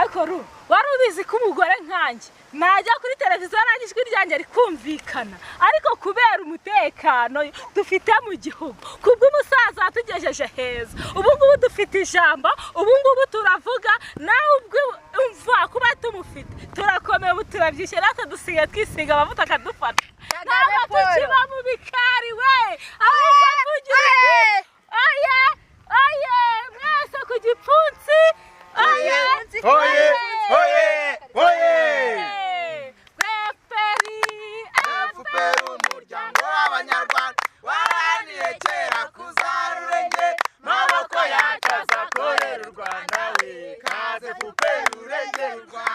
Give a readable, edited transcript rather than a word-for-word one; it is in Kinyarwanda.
ariko wari ubizi ko umugore nkanjye najya kuri televiziyo nanjye ijwi ryanjye rikumvikana ariko kubera umutekano dufite mu gihugu kubw'umusaza watugejeje heza ubu ngubu dufite ijambo ubu ngubu turavuga nawe ubwo umva kuba tumufite turakomeye ubu turabyishyura natwe dusigaye twisiga amavuta akadufata ntabwo tukiba mu bikari we ahubwo tugira oye mwese ku gipfunsi oye FPR umuryango w'abanyarwanda waraniye kera kuzarurenge maboko yakaza korera u Rwanda we kaze FPR urengera u Rwanda